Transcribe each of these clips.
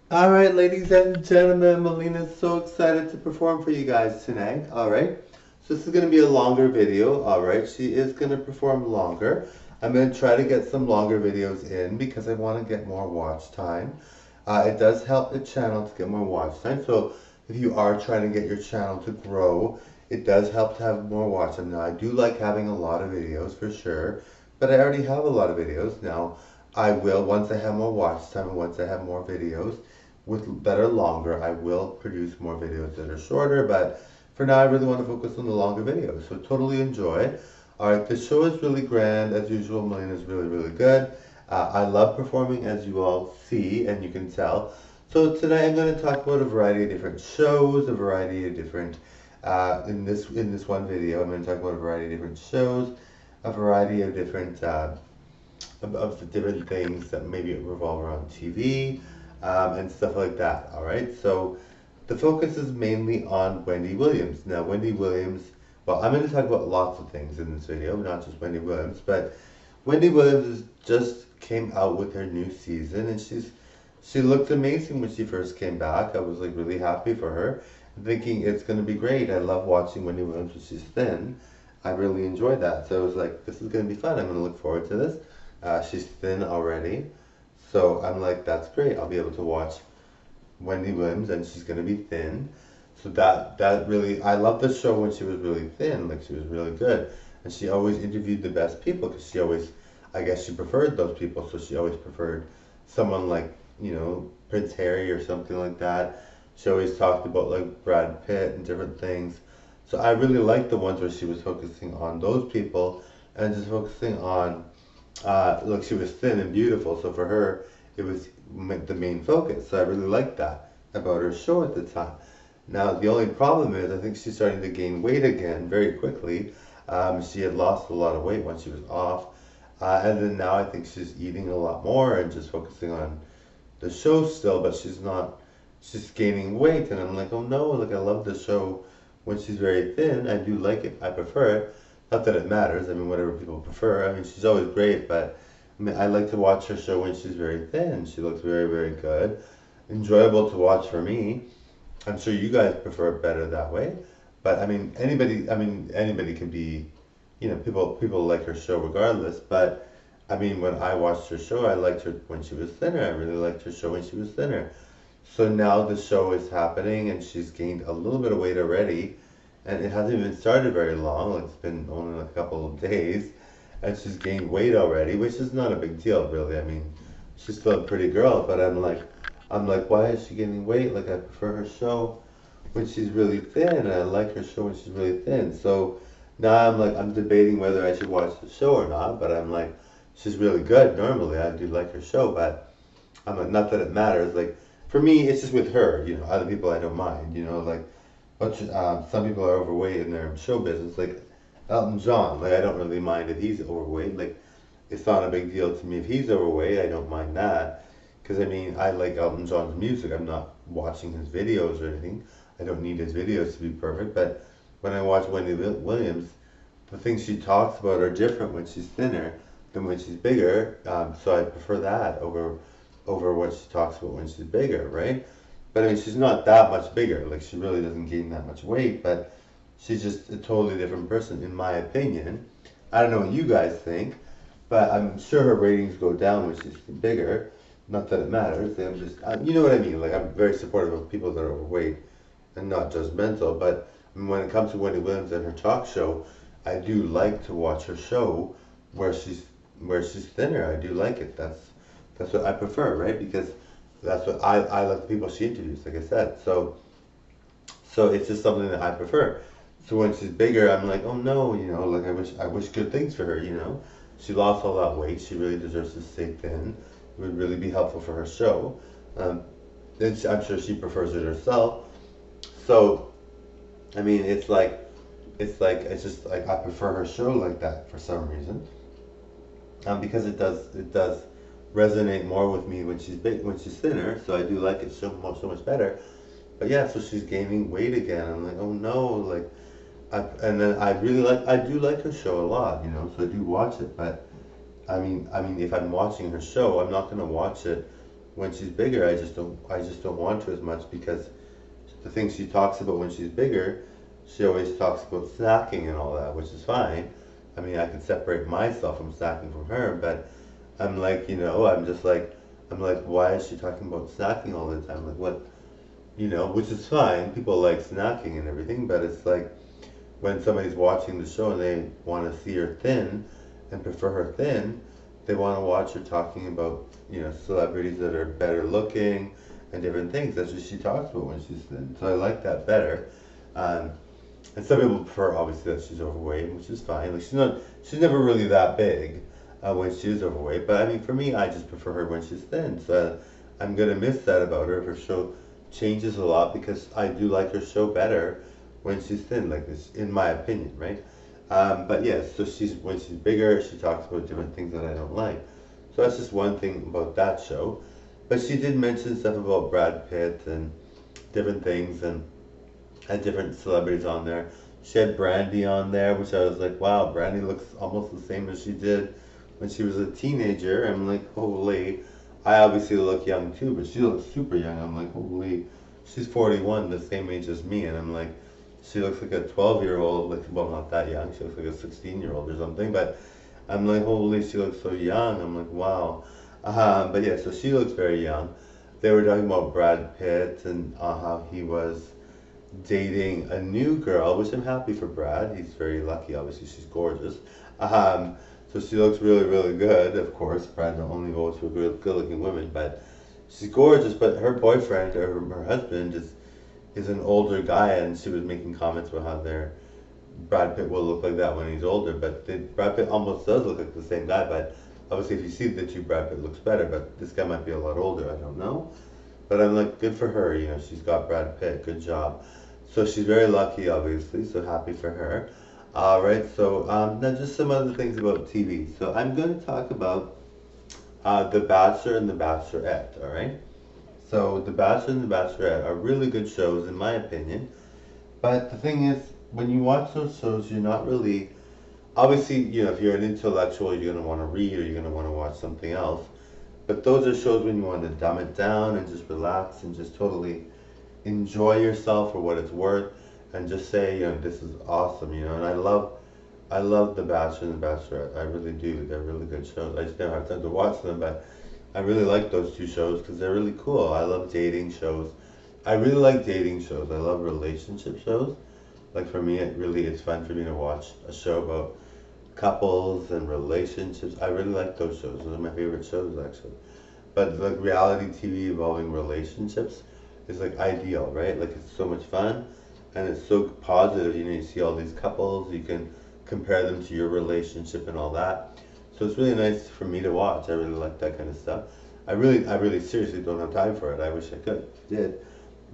All right, ladies and gentlemen, Melina's so excited to perform for you guys tonight. All right, so this is going to be a longer video. All right, she is going to perform longer. I'm going to try to get some longer videos in because I want to get more watch time. It does help the channel to get more watch time. So if you are trying to get your channel to grow, it does help to have more watch time. Now, I do like having a lot of videos for sure, but I already have a lot of videos. Now, I will, once I have more watch time and once I have more videos, that are longer. I will produce more videos that are shorter, but for now I really want to focus on the longer videos. So totally enjoy. All right, the show is really grand as usual. Melina is really, really good. I love performing, as you all see and you can tell. So tonight I'm going to talk about a variety of different shows, a variety of different. In this one video, I'm going to talk about a variety of different shows, a variety of different of the different things that maybe revolve around TV and stuff like that. All right, so the focus is mainly on Wendy Williams. Now, Wendy Williams, well, I'm going to talk about lots of things in this video, not just Wendy Williams, but Wendy Williams just came out with her new season, and she looked amazing when she first came back. I was like really happy for her, thinking it's going to be great. I love watching Wendy Williams when she's thin. I really enjoyed that, so I was like, this is going to be fun. I'm going to look forward to this. She's thin already, so I'm like, that's great. I'll be able to watch Wendy Williams, and she's gonna be thin. So that really, I love the show when she was really thin, like she was really good, and she always interviewed the best people because she always, I guess she preferred those people, so she always preferred someone like Prince Harry or something like that. She always talked about like Brad Pitt and different things. So I really liked the ones where she was focusing on those people and just focusing on look, she was thin and beautiful, so for her, it was the main focus. So I really liked that about her show at the time. Now, the only problem is, I think she's starting to gain weight again very quickly. She had lost a lot of weight when she was off, and then now I think she's eating a lot more and just focusing on the show still, but she's not, she's gaining weight. And I'm like, oh no, like I love the show when she's very thin. I do like it, I prefer it. Not that it matters, I mean, whatever people prefer. I mean, she's always great, but I mean, I like to watch her show when she's very thin. She looks very, very good. Enjoyable to watch for me. I'm sure you guys prefer it better that way. But I mean, anybody can be, people like her show regardless. But I mean, when I watched her show, I liked her when she was thinner. I really liked her show when she was thinner. So now the show is happening, and she's gained a little bit of weight already, and it hasn't even started very long. Like, it's been only like a couple of days, and she's gained weight already, which is not a big deal, really. I mean, she's still a pretty girl, but I'm like, why is she gaining weight? Like, I prefer her show when she's really thin, and I like her show when she's really thin. So now I'm like, I'm debating whether I should watch the show or not, but I'm like, she's really good normally. I do like her show, but I'm like, not that it matters. Like, for me, it's just with her. Other people I don't mind. Like, some people are overweight in their show business. Like Elton John. Like, I don't really mind if he's overweight. Like, it's not a big deal to me if he's overweight. I don't mind that. Because I mean, I like Elton John's music. I'm not watching his videos or anything. I don't need his videos to be perfect. But when I watch Wendy Williams, the things she talks about are different when she's thinner than when she's bigger. So I prefer that over what she talks about when she's bigger, right? But I mean, she's not that much bigger. Like, she really doesn't gain that much weight, but she's just a totally different person, in my opinion. I don't know what you guys think, but I'm sure her ratings go down when she's bigger. Not that it matters. I'm just, you know what I mean? Like, I'm very supportive of people that are overweight and not judgmental. But I mean, when it comes to Wendy Williams and her talk show, I do like to watch her show where she's where she's thinner. I do like it. That's what I prefer, right? Because that's what I like the people she interviews, like I said. So it's just something that I prefer. So when she's bigger, I'm like, oh no, like I wish good things for her. She lost all that weight. She really deserves to stay thin. It would really be helpful for her show. Um, and I'm sure she prefers it herself. So I mean, it's just like I prefer her show like that for some reason. Because it does resonate more with me when she's thinner. So I do like it so much better. But yeah, so she's gaining weight again. I'm like, oh no, like, and then I do like her show a lot. So I do watch it. But I mean, if I'm watching her show, I'm not gonna watch it when she's bigger, I just don't want to as much because the things she talks about when she's bigger, she always talks about snacking and all that, which is fine. I mean, I can separate myself from snacking from her, but I'm like, I'm like, why is she talking about snacking all the time? Like, what, which is fine. People like snacking and everything, but it's like when somebody's watching the show and they want to see her thin and prefer her thin, they want to watch her talking about, celebrities that are better looking and different things. That's what she talks about when she's thin. So I like that better. Um, and some people prefer obviously that she's overweight, which is fine. Like she's never really that big when she is overweight. But I mean, for me, I just prefer her when she's thin. So I'm gonna miss that about her. Her show changes a lot because I do like her show better when she's thin, like this, in my opinion, right? But yes, so when she's bigger, she talks about different things that I don't like. So that's just one thing about that show. But she did mention stuff about Brad Pitt and different things and had different celebrities on there. She had Brandy on there, which I was like, wow, Brandy looks almost the same as she did when she was a teenager. I'm like, holy. I obviously look young too, but she looks super young. I'm like, holy. She's 41, the same age as me, and I'm like, she looks like a 12-year-old, like, well, not that young. She looks like a 16-year-old or something, but I'm like, holy, she looks so young. I'm like, wow. But yeah, so she looks very young. They were talking about Brad Pitt and how he was dating a new girl, which I'm happy for Brad. He's very lucky. Obviously, she's gorgeous. Um, so she looks really, really good. Of course, Brad only goes for good-looking women, but she's gorgeous. But her boyfriend or her husband is an older guy, and she was making comments about how Brad Pitt will look like that when he's older. But Brad Pitt almost does look like the same guy. But obviously, if you see the two, Brad Pitt looks better. But this guy might be a lot older. I don't know. But I'm like, good for her. She's got Brad Pitt. Good job. So she's very lucky, obviously. So happy for her. All right. So now just some other things about TV. So I'm going to talk about The Bachelor and The Bachelorette. All right. So The Bachelor and The Bachelorette are really good shows, in my opinion. But the thing is, when you watch those shows, you're not really obviously, if you're an intellectual, you're going to want to read or you're going to want to watch something else. But those are shows when you want to dumb it down and just relax and just totally enjoy yourself for what it's worth and just say, this is awesome, and I love The Bachelor and The Bachelorette. I really do. They're really good shows. I just never have time to watch them, but I really like those two shows because they're really cool. I love dating shows. I really like dating shows. I love relationship shows. Like for me, it's fun for me to watch a show about couples and relationships. I really like those shows. Those are my favorite shows, actually. But like reality TV involving relationships is like ideal, right? Like it's so much fun and it's so positive. You see all these couples, you can compare them to your relationship and all that. So it's really nice for me to watch. I really like that kind of stuff. I really seriously don't have time for it. I wish I did,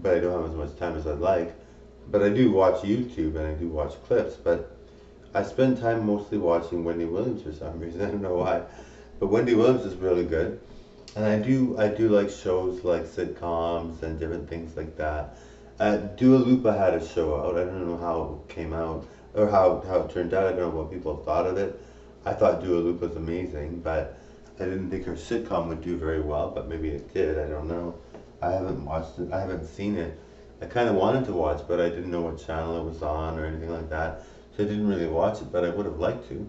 but I don't have as much time as I'd like. But I do watch YouTube and I do watch clips, but I spend time mostly watching Wendy Williams for some reason. I don't know why, but Wendy Williams is really good, and I do like shows like sitcoms and different things like that. Dua Lipa had a show out. I don't know how it came out or how it turned out. I don't know what people thought of it. I thought Dua Lipa was amazing, but I didn't think her sitcom would do very well. But maybe it did. I don't know. I haven't watched it. I haven't seen it. I kind of wanted to watch, but I didn't know what channel it was on or anything like that. So I didn't really watch it, but I would have liked to.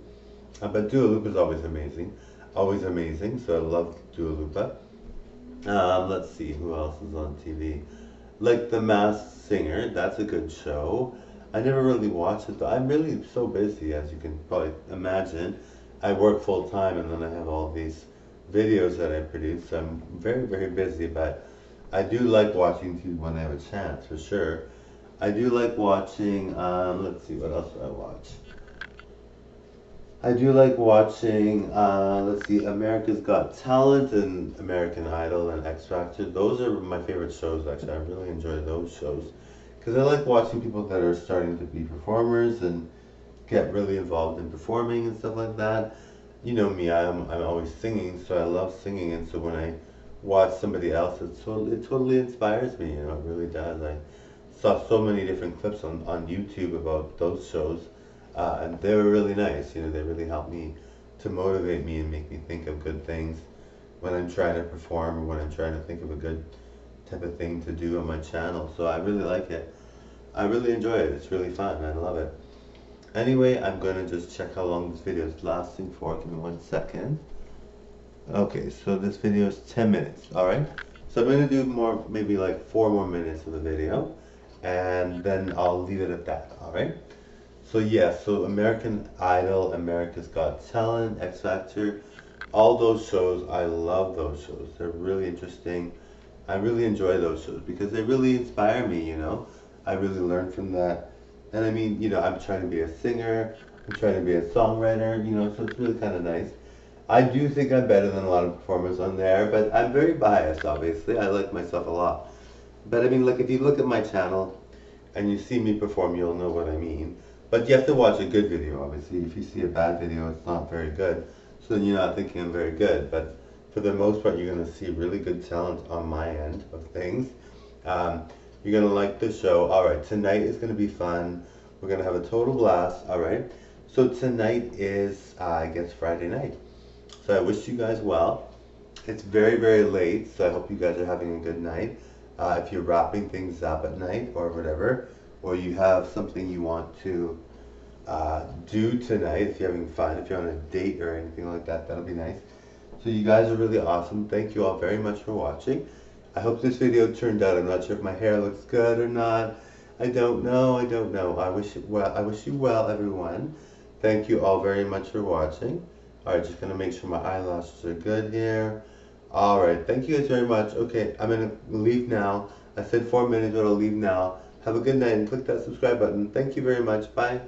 But Dua Lipa is always amazing. So I love Dua Lipa. Let's see who else is on TV. Like The Masked Singer, that's a good show. I never really watched it though. I'm really so busy, as you can probably imagine. I work full time, and then I have all these videos that I produce. So I'm very, very busy, but I do like watching TV when I have a chance, for sure. I do like watching, let's see, what else do I watch? I do like watching, let's see, America's Got Talent and American Idol and X Factor. Those are my favorite shows, actually. I really enjoy those shows. Because I like watching people that are starting to be performers and get really involved in performing and stuff like that. You know me, I'm always singing, so I love singing. And so when I watch somebody else, it totally inspires me, it really does. I saw so many different clips on YouTube about those shows, and they were really nice. They really helped me to motivate me and make me think of good things when I'm trying to perform or when I'm trying to think of a good type of thing to do on my channel. So I really like it. I really enjoy it. It's really fun. I love it. Anyway, I'm going to just check how long this video is lasting for. Give me 1 second. Okay, so this video is 10 minutes, alright? So I'm going to do more, maybe like 4 more minutes of the video, and then I'll leave it at that, alright? So yeah, so American Idol, America's Got Talent, X Factor, all those shows, I love those shows. They're really interesting. I really enjoy those shows because they really inspire me, you know? I really learn from that. And I mean, you know, I'm trying to be a singer, I'm trying to be a songwriter, you know, so it's really kind of nice. I do think I'm better than a lot of performers on there, but I'm very biased, obviously. I like myself a lot. But I mean, like, if you look at my channel and you see me perform, you'll know what I mean. But you have to watch a good video, obviously. If you see a bad video, it's not very good. So then you're not thinking I'm very good. But for the most part, you're going to see really good talent on my end of things. You're going to like the show. All right, tonight is going to be fun. We're going to have a total blast. All right. So tonight is, I guess, Friday night. So I wish you guys well. It's very, very late, so I hope you guys are having a good night. If you're wrapping things up at night or whatever, or you have something you want to do tonight, if you're having fun, if you're on a date or anything like that, that'll be nice. So you guys are really awesome. Thank you all very much for watching. I hope this video turned out. I'm not sure if my hair looks good or not. I don't know. I wish you well, everyone. Thank you all very much for watching. Alright, just gonna make sure my eyelashes are good here. Alright, thank you guys very much. Okay, I'm gonna leave now. I said 4 minutes, but I'll leave now. Have a good night and click that subscribe button. Thank you very much. Bye.